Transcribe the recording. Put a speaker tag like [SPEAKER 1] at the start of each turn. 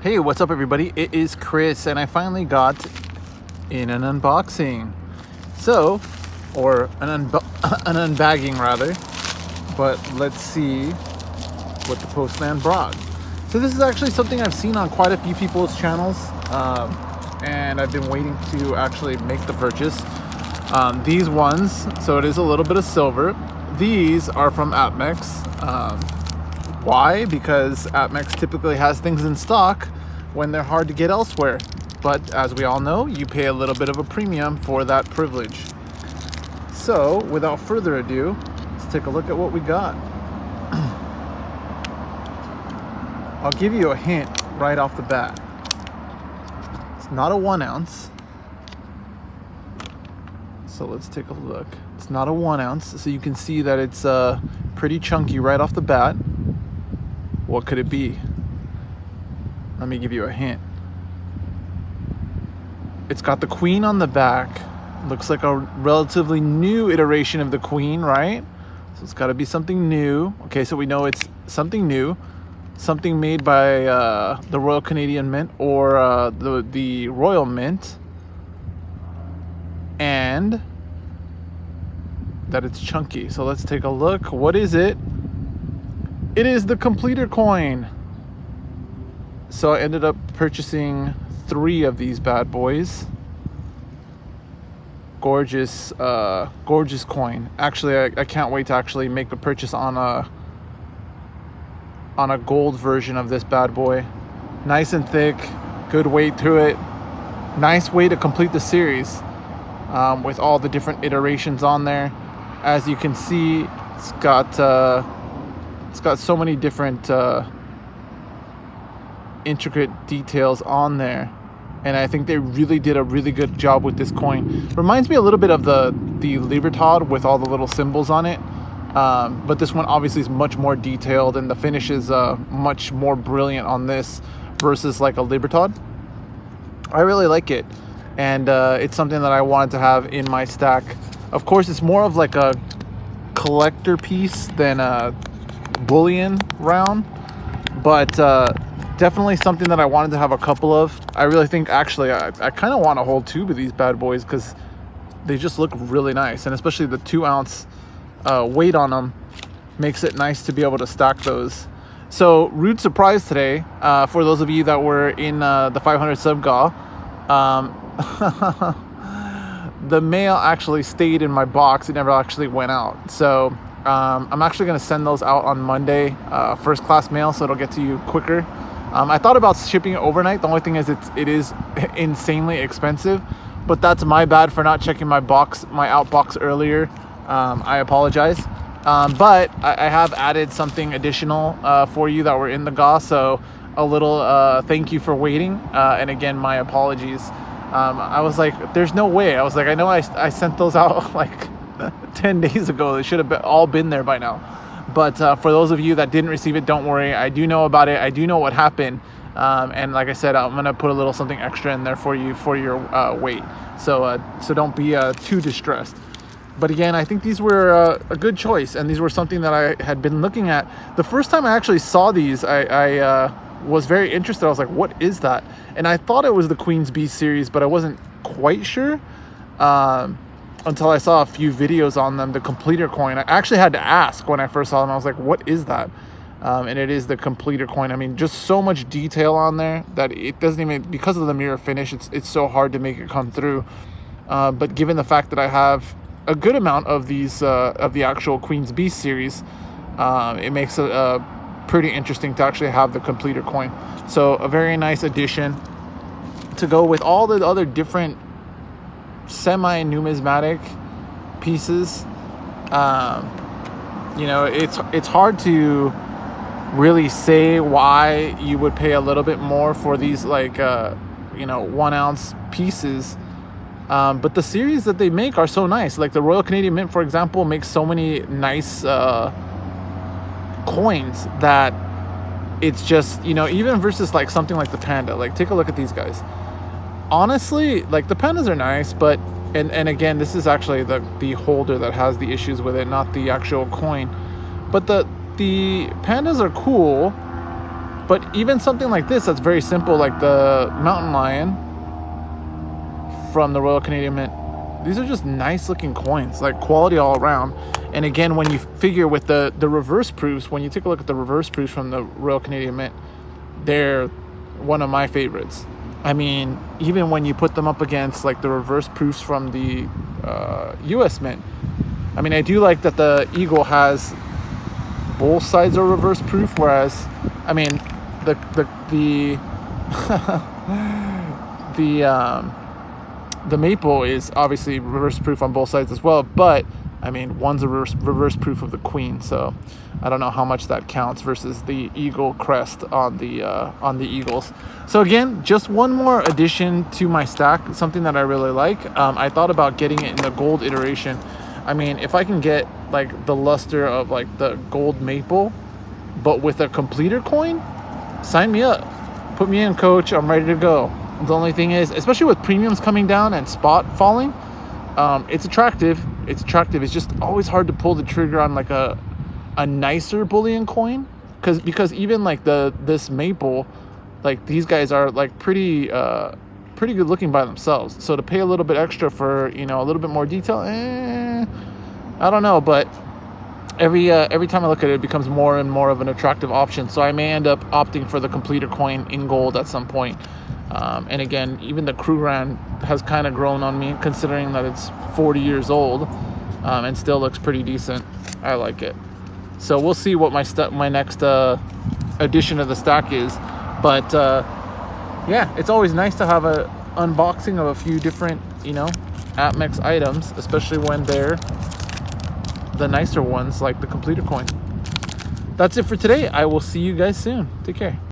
[SPEAKER 1] Hey, what's up everybody? It is Chris and I finally got in an unboxing. So, or an unbagging rather. But let's see what the postman brought. So this is actually something I've seen on quite a few people's channels. And I've been waiting to actually make the purchase. These ones, so it is a little bit of silver. These are from APMEX. Why? Because APMEX typically has things in stock when they're hard to get elsewhere. But as we all know, you pay a little bit of a premium for that privilege. So without further ado, let's take a look at what we got. I'll give you a hint right off the bat. It's not a 1 ounce. So let's take a look. It's not a 1 ounce, so you can see that it's pretty chunky right off the bat. What could it be? Let me give you a hint. It's got the Queen on the back. Looks like a relatively new iteration of the Queen, right? So it's got to be something new. Okay, so we know it's something new. Something made by the Royal Canadian Mint or the Royal Mint. And that it's chunky. So let's take a look. What is it? It is the Completer coin. So I ended up purchasing 3 of these bad boys. Gorgeous, gorgeous coin. Actually, I can't wait to actually make the purchase on a gold version of this bad boy. Nice and thick, good weight to it. Nice way to complete the series with all the different iterations on there. As you can see, it's got so many different intricate details on there, and I think they really did a really good job with this coin. Reminds me a little bit of the Libertad with all the little symbols on it, but this one obviously is much more detailed, and the finish is much more brilliant on this versus like a Libertad. I really like it, and it's something that I wanted to have in my stack. Of course, it's more of like a collector piece than a bullion round, but definitely something that I wanted to have a couple of. I really think actually I kind of want to hold 2 of these bad boys because they just look really nice, and especially the 2 ounce weight on them makes it nice to be able to stack those. So rude surprise today for those of you that were in the 500 sub GA. The mail actually stayed in my box. It never actually went out. So I'm actually going to send those out on Monday, first class mail, so it'll get to you quicker. I thought about shipping it overnight. The only thing is it is insanely expensive, but that's my bad for not checking my outbox earlier. I apologize. But I have added something additional for you that were in the GA, so a little thank you for waiting. And again, my apologies. I was like, there's no way. I was like, I know I sent those out like 10 days ago. They should have all been there by now. But for those of you that didn't receive it, don't worry. I do know about it. I do know what happened. And like I said, I'm going to put a little something extra in there for you for your weight. So don't be too distressed. But again, I think these were a good choice. And these were something that I had been looking at. The first time I actually saw these, I was very interested. I was like, what is that? And I thought it was the Queen's B series, but I wasn't quite sure until I saw a few videos on them. The Completer coin, I actually had to ask when I first saw them. I was like, what is that? And it is the Completer coin. I mean, just so much detail on there that it doesn't even, because of the mirror finish, it's so hard to make it come through. But given the fact that I have a good amount of these of the actual Queen's B series, it makes it pretty interesting to actually have the Completer coin. So a very nice addition to go with all the other different semi-numismatic pieces. You know, it's hard to really say why you would pay a little bit more for these like 1 ounce pieces. But the series that they make are so nice. Like the Royal Canadian Mint, for example, makes so many nice coins that it's just, even versus like something like the Panda. Like take a look at these guys. Honestly, like the Pandas are nice, but and again, this is actually the holder that has the issues with it, not the actual coin. But the Pandas are cool, But even something like this that's very simple, like the Mountain Lion from the Royal Canadian Mint, these are just nice looking coins, like quality all around. And again, when you figure with the reverse proofs, when you take a look at the reverse proofs from the Royal Canadian Mint, they're one of my favorites. I mean, even when you put them up against like the reverse proofs from the US Mint, I mean, I do like that the Eagle has both sides are reverse proof, whereas, I mean, the the Maple is obviously reverse proof on both sides as well, but I mean, one's a reverse proof of the Queen, so I don't know how much that counts versus the Eagle crest on the Eagles. So again, just one more addition to my stack, something that I really like. I thought about getting it in the gold iteration. I mean, if I can get like the luster of like the gold Maple, but with a completer coin, sign me up. Put me in, coach. I'm ready to go. The only thing is, especially with premiums coming down and spot falling, it's attractive. It's just always hard to pull the trigger on like a nicer bullion coin, because even like this Maple, like these guys are like pretty good looking by themselves. So to pay a little bit extra for, you know, a little bit more detail, I don't know. But every time I look at it, it becomes more and more of an attractive option. So I may end up opting for the completer coin in gold at some point. And again, even the Krugerrand has kind of grown on me, considering that it's 40 years old, and still looks pretty decent. I like it. So we'll see what my next addition to the stack is. But yeah, it's always nice to have a unboxing of a few different, you know, APMEX items, especially when they're the nicer ones like the completer coin. That's it for today. I will see you guys soon. Take care.